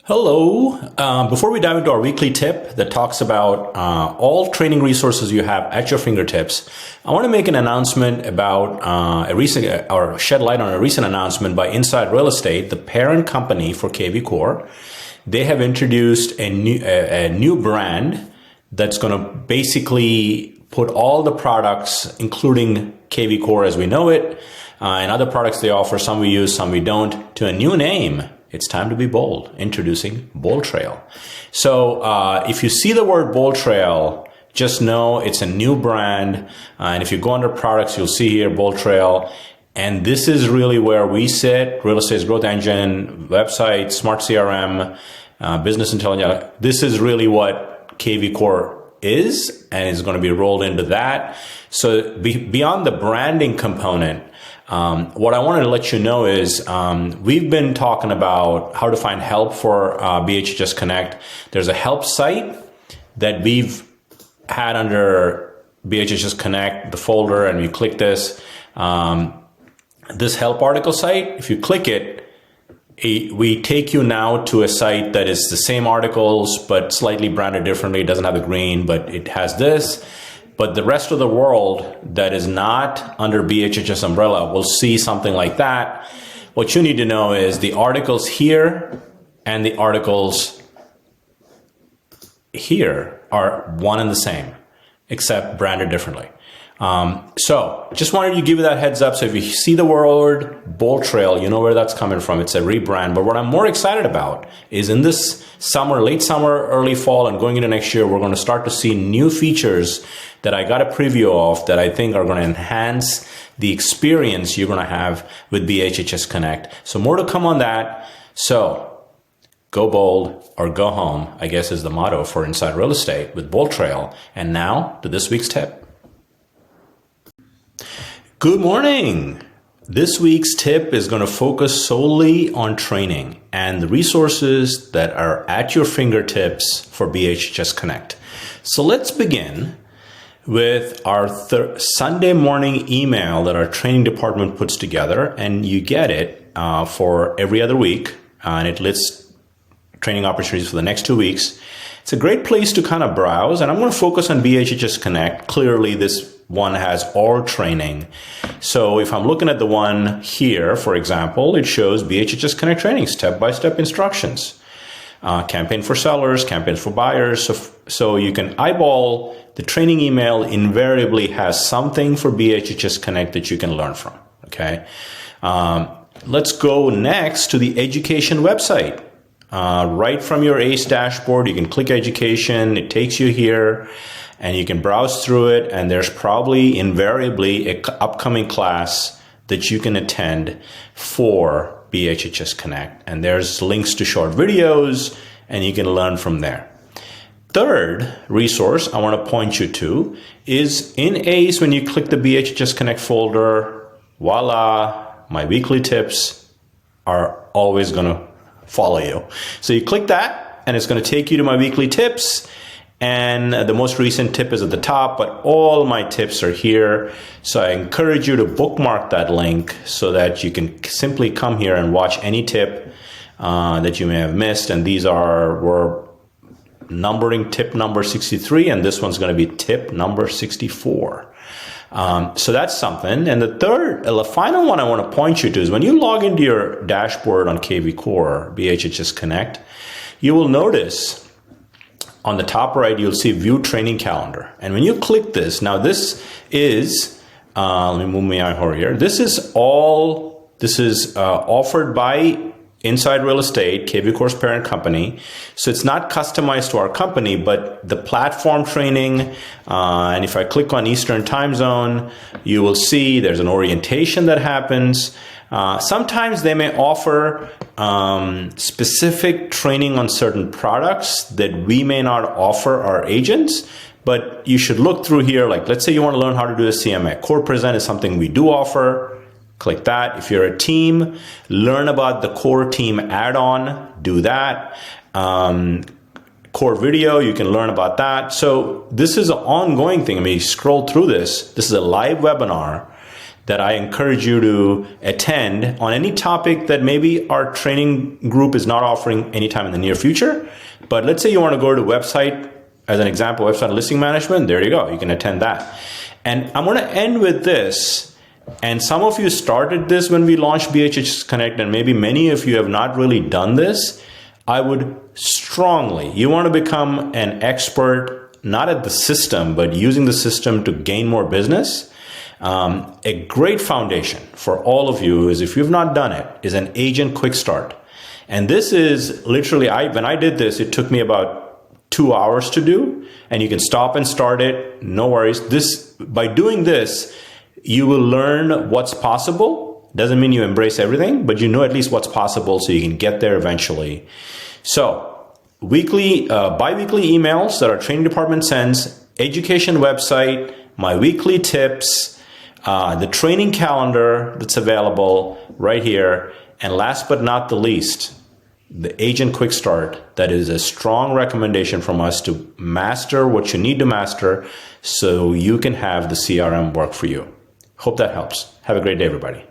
Hello. Before we dive into our weekly tip that talks about all training resources you have at your fingertips, I want to make an announcement about or shed light on a recent announcement by Inside Real Estate, the parent company for KV Core. They have introduced a new brand that's going to basically put all the products, including KV Core as we know it, and other products they offer, some we use, some we don't, to a new name. It's time to be bold. Introducing Bold Trail. So if you see the word Bold Trail, just know it's a new brand. And if you go under products, you'll see here Bold Trail. And this is really where we sit: real estate's growth engine, website, smart CRM, business intelligence. This is really what KV Core is, and is going to be rolled into that. So beyond the branding component, what I wanted to let you know is we've been talking about how to find help for BHHS Connect. There's a help site that we've had under BHHS Connect, the folder, and you click this. This help article site, if you click it, we take you now to a site that is the same articles, but slightly branded differently. It doesn't have the green, but it has this. But the rest of the world that is not under BHHS umbrella will see something like that. What you need to know is the articles here and the articles here are one and the same, except branded differently. So just wanted to give you that heads up. So if you see the word Bold Trail, you know where that's coming from. It's a rebrand. But what I'm more excited about is in this summer, late summer, early fall, and going into next year, we're going to start to see new features that I got a preview of that I think are going to enhance the experience you're going to have with BHHS Connect. So more to come on that. So go bold or go home, I guess, is the motto for Inside Real Estate with Bold Trail. And now to this week's tip. Good morning. This week's tip is going to focus solely on training and the resources that are at your fingertips for BHHS Connect. So let's begin with our Sunday morning email that our training department puts together, and you get it for every other week, and it lists training opportunities for the next 2 weeks. It's a great place to kind of browse, and I'm going to focus on BHHS Connect. Clearly, this one has all training. So if I'm looking at the one here, for example, it shows BHHS Connect training, step-by-step instructions, campaign for sellers, campaigns for buyers. So you can eyeball the training email. Invariably has something for BHHS Connect that you can learn from. Okay. Let's go next to the education website. Right from your ACE dashboard, you can click education. It takes you here. And you can browse through it, and there's probably invariably an upcoming class that you can attend for BHHS Connect. And there's links to short videos, and you can learn from there. Third resource I want to point you to is in ACE. When you click the BHHS Connect folder, voila, my weekly tips are always going to follow you. So you click that, and it's going to take you to my weekly tips. And the most recent tip is at the top, but all my tips are here. So I encourage you to bookmark that link so that you can simply come here and watch any tip that you may have missed. And we're numbering tip number 63, and this one's going to be tip number 64. So that's something. And the final one I want to point you to is when you log into your dashboard on KV Core, BHHS Connect, you will notice on the top right, you'll see View Training Calendar. And when you click this, now this is, let me move my eye here. This is offered by Inside Real Estate, KV Core's parent company. So it's not customized to our company, but the platform training, and if I click on Eastern Time Zone, you will see there's an orientation that happens. Sometimes they may offer specific training on certain products that we may not offer our agents, but you should look through here. Like, let's say you want to learn how to do a CMA. Core Present is something we do offer. Click that. If you're a team, learn about the Core Team add-on. Do that. Core Video, you can learn about that. So this is an ongoing thing. I mean, you scroll through this. This is a live webinar that I encourage you to attend on any topic that maybe our training group is not offering anytime in the near future. But let's say you want to go to website, as an example, website listing management. There you go. You can attend that. And I'm going to end with this. And some of you started this when we launched BHHS Connect, and maybe many of you have not really done this. I would strongly, you want to become an expert, not at the system, but using the system to gain more business. A great foundation for all of you is, if you've not done it, is an agent quick start. And this is literally, when I did this, it took me about 2 hours to do, and you can stop and start it. No worries. By doing this, you will learn what's possible. Doesn't mean you embrace everything, but you know at least what's possible, so you can get there eventually. So bi-weekly emails that our training department sends, education website, my weekly tips, the training calendar that's available right here. And last but not the least, the Agent Quick Start. That is a strong recommendation from us to master what you need to master so you can have the CRM work for you. Hope that helps. Have a great day, everybody.